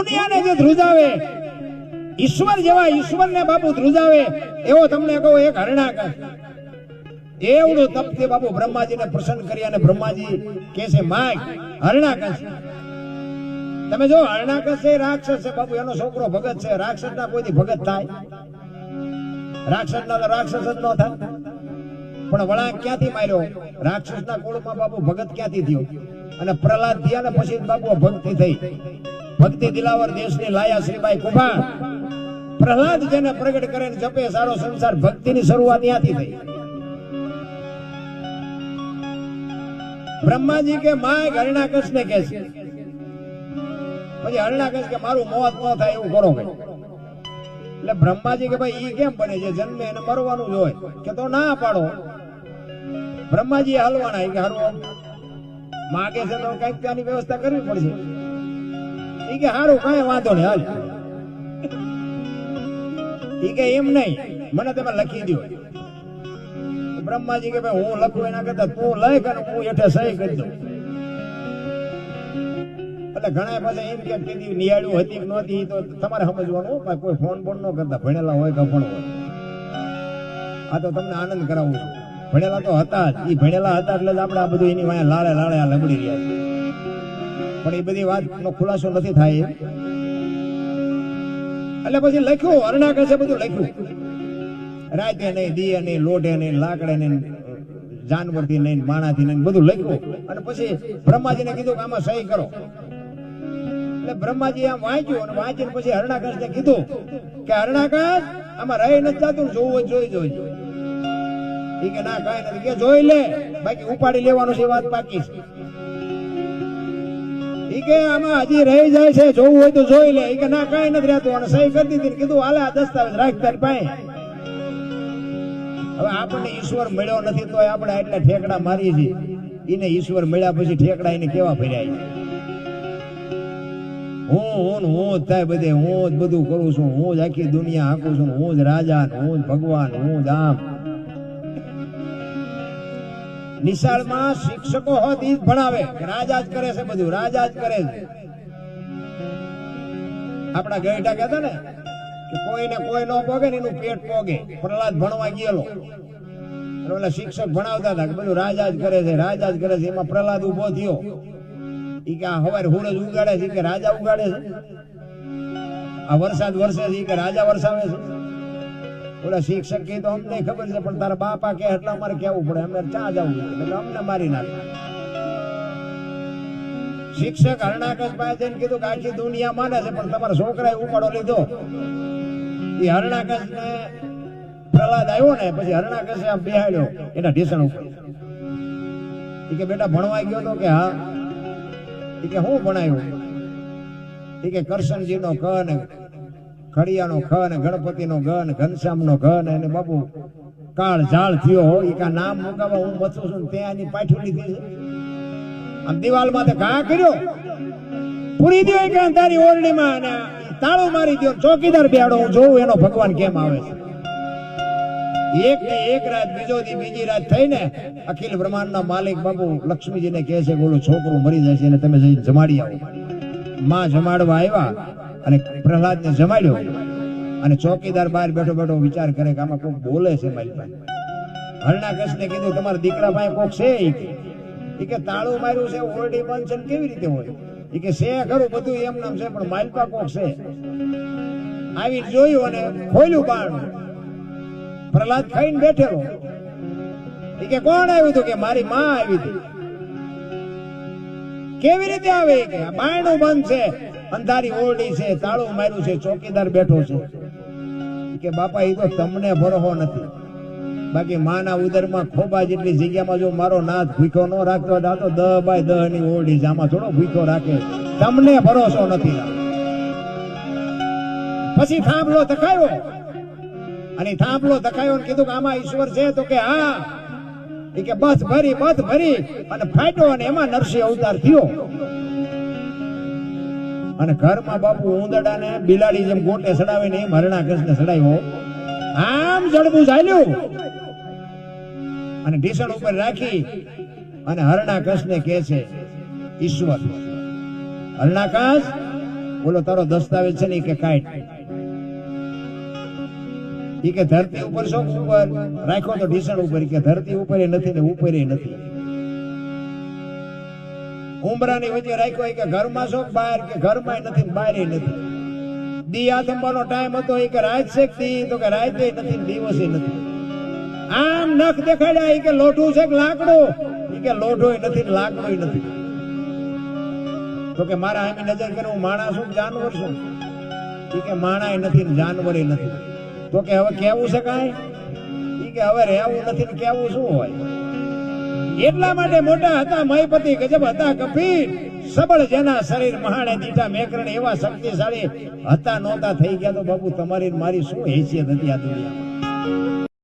દુનિયાને જે ધ્રુજાવે, ઈશ્વર જેવા ઈશ્વરને બાપુ ધ્રુજાવે એવો તમને કહું એક હરણાકશ. એવડું તપથી બાપુ બ્રહ્માજીને પ્રસન્ન કરી અને બ્રહ્માજી કે છે માગ હરણાકશ. તમે જો હરણાકશ છે રાક્ષસ છે બાપુ, એનો છોકરો ભગત છે. રાક્ષસ ના કોઈથી ભગત થાય? રાક્ષસ ના તો રાક્ષસ જ ન થાય. પણ વળાંક ક્યાંથી માર્યો? રાક્ષસ ના કુળમાં બાપુ ભગત ક્યાંથી થયો? અને પ્રહલાદ થયા ને પછી બાપુ ભક્તિ થઈ. ભક્તિ દિલાવર દેશની લાયા શ્રીબાઈ કુંભાર. પ્રહલાદ જેને પ્રગટ કરે ને જપે સારો સંસાર, ભક્તિની શરૂઆત ત્યાંથી થઈ. બ્રહ્માજી કે માય હરણાકશ ને કે છે. પછી હરણાકશ કે મારું મોત ન થાય એવું કરો ભાઈ. એટલે બ્રહ્માજી કે ભાઈ ઈ કેમ બને છે? જન્મે એને મરવાનું જ હોય. કે તો ના પાડો. બ્રહ્માજી હલવાના કે હારું માગે છે તો કઈક ત્યાંની વ્યવસ્થા કરવી પડશે. ઈ કે હારું કઈ વાંધો નહીં હાલ. ઈ કે એમ નહીં, મને તમે લખી દો. બ્રહ્માજી કે ભાઈ હું લખું એના કરતા તું લખ અને હું હેઠે સહી કરી દઉં. એટલે ઘણા પાસે એમ કે કીધી નિયાળ્યું હતી કે નહોતી તો તમારે સમજવાનું. કોઈ ફોન બોન ન કરતા, ભણેલા હોય કે અભણ હોય. આ તો તમને આનંદ કરાવું છું. ભણેલા તો હતા જ. ઈ ભણેલા હતા એટલે જ આપણે આ બધું એની વાંહે લાળે લાળે આ લબડી રહ્યા છે. પણ એ બધી વાતનો ખુલાસો નથી થાય. એટલે પછી લખ્યું હરણાકશે બધું લખ્યું. રાતે નહીં, દીએ નહીં, લોઢે નહીં, લાકડે નહીં, જાનવરથી નહીં, માણાથી નહીં, બધું લખ્યું. અને પછી બ્રહ્માજીને કીધું કે આમાં સહી કરો. એટલે બ્રહ્માજી આમ વાંચ્યું અને વાંચીને પછી હરણાકશને કીધું કે હરણાકશ આમાં રહી નથી જતું, જોવું જોઈ જોઈ. ઈ કે ના કાંઈ નથી. કે જોઈ લે, બાકી ઉપાડી લેવાનું છે, વાત બાકી છે. ઈ કે આમાં હજી રહી જાય છે, જોવું હોય તો જોઈ લે. ઈ કે ના કાંઈ નથી રહેતું. અને સહી કરી દીધી. કીધું હાલે આ દસ્તાવેજ રાખ તારી પાસે. હવે આપણને ઈશ્વર મળ્યો નથી તો આપણે આટલા ઠેકડા મારીએ છીએ. એને ઈશ્વર મળ્યા પછી ઠેકડા એને કેવા ફર્યા? હું જ થાય બધે, હું જ બધું કરું છું, હું જ આખી દુનિયા હાંકું છું, હું જ રાજા, હું જ ભગવાન, હું જ આમ. નિશાળમાં શિક્ષકો હોત ઈ જ ભણાવે, રાજા જ કરે છે બધું, રાજા જ કરે છે. આપણા ગઈઢા કહેતા ને કે કોઈને કોઈ ન પોગે ને એનું પેટ પોગે. પ્રહલાદ ભણવા ગયેલો, ઓલા શિક્ષક ભણાવતા હતા કે બધું રાજા જ કરે છે, રાજા જ કરે છે. એમાં પ્રહલાદ ઉભો થયો. ઈ કે આ હવારે હુરજ ઉગાડે છે કે રાજા ઉગાડે છે? આ વરસાદ વરસે છે કે રાજા વરસાવે છે? ઓલા શિક્ષક કે તો અમને ખબર છે, પણ તારા બાપા કે એટલે અમારે કેવું પડે, અમે ચા જવું એટલે અમને મારી નાખે. શિક્ષક હરણાકશ પાસે જઈને કીધું કે આખી દુનિયા માને છે, પણ તમારા છોકરાએ ઉપાડો લીધો. એ હરણાકશ ને પ્રહલાદ આવ્યો ને પછી હરણાકશે આમ બેહાડ્યો એના ઢીસણ ઉપર. એ કે બેટા ભણવા ગયો તો? કે હા. એ કે હું ભણાયું? એ કે કરશનજી નો ક ને ખડિયાનો ખ ને ગણપતિનો ગ ને ઘનશ્યામનો ઘ ને એને બાપુ કાળ ઝાળ થયો હોય. એ કા નામ મુકાવા હું મથું છું ત્યાં એની પાછું લીધી છે. આમ દિવાલમાં તો ઘા કર્યો, પૂરી દો કે તારી ઓરડીમાં અને તાળું મારી દો, ચોકીદાર બેહાડો, હું જોઉં એનો ભગવાન કેમ આવે છે. એક ને એક રાત, બીજો દી બીજી રાત થઈને અખિલ બ્રહ્માંડના માલિક બાપુ લક્ષ્મીજીને કહે છે કે ઓલું છોકરું મરી જાય છે અને તમે જઈને જમાડી આવો. માં જમાડવા આવ્યા અને પ્રહલાદને જમાડ્યો. અને ચોકીદાર બહાર બેઠો બેઠો વિચાર કરે કે આમાં કોક બોલે છે મારી પાસે. હરણાકશને કીધું તમારા દીકરા પાસે કોક છે? એ કે તાળું માર્યું છે, ઓરડી બંધ છે, કેવી રીતે હોય? એ કે છે ખરું બધું એમ નામ છે, પણ માલપા કોક છે. આવી જોયું અને ખોલ્યું બાણ. પ્રહલાદ ખાઈને બેઠેલો. એ કે કોણ આવ્યું હતું? કે મારી માં આવી હતી. કેવી રીતે આવે? કે બાયણું બંધ છે, અંધારી ઓરડી છે, તાળું માર્યું છે, ચોકીદાર બેઠો છે. કે બાપા એ તો તમને ભરોહો નથી, બાકી માના ઉદરમાં ખોબા જેટલી જગ્યામાં જો મારો નાથ ભૂખ્યો ન રાખતો હોય તો 10 બાય 10 ની ઓરડી છે, આમાં થોડો ભૂખ્યો રાખે. તમને ભરોસો નથી. પછી થાંભલો ધકાયો અને થાંભલો ધકાયો ને કીધું કે આમાં ઈશ્વર છે? તો કે હા. એ કે બસ ભરી અને ફાટ્યો અને એમાં નરસિંહ અવતાર થયો. અને ઘરમાં બાપુ ઉંદરડાને બિલાડી જેમ ગોટે સડાવે ને એમ હરણાકશને સડાવ્યો. આમ જડબું ચાલ્યું અને ઢીસણ ઉપર રાખી અને હરણાકશને કહે છે ઈશ્વર, હરણાકશ બોલો તારો દસ્તાવેજ છે ને ઈ કે કાઢ. ઈ કે ધરતી ઉપર શોખ ઉપર રાખ્યો તો ઢીસણ ઉપર, કે ધરતી ઉપર નથી ને ઉપર નથી. ઉમરાની વચ્ચે રાખ્યો કે ઘરમાં શોખ બહાર, કે ઘરમાં નથી ને બહાર નથી. દી આથમવાનો ટાઈમ હતો એ કે રાત છે દી, તો કે રાતે નથી ને દિવસે નથી. આમ નખ દેખાડ્યા એ કે લોઢું છે કે લાકડું, એ કે લોઢું નથી ને લાકડું નથી. તો કે મારા આમી નજર કરે હું માણસ છું જાનવર છું, એ કે માણા નથી ને જાનવર નથી. તો કે હવે કેવું છે કાંઈ, એ કે હવે રહેવું નથી ને કેવું શું હોય. એટલા માટે મોટા હતા મહીપતિ, ગજબ હતા કપીર, સબળ જેના શરીર મહાણે દીઠા મેકરણ, એવા શક્તિશાળી હતા નહોતા થઈ ગયા. તો બાપુ તમારી મારી શું હેસિયત હતી આ દુનિયામાં.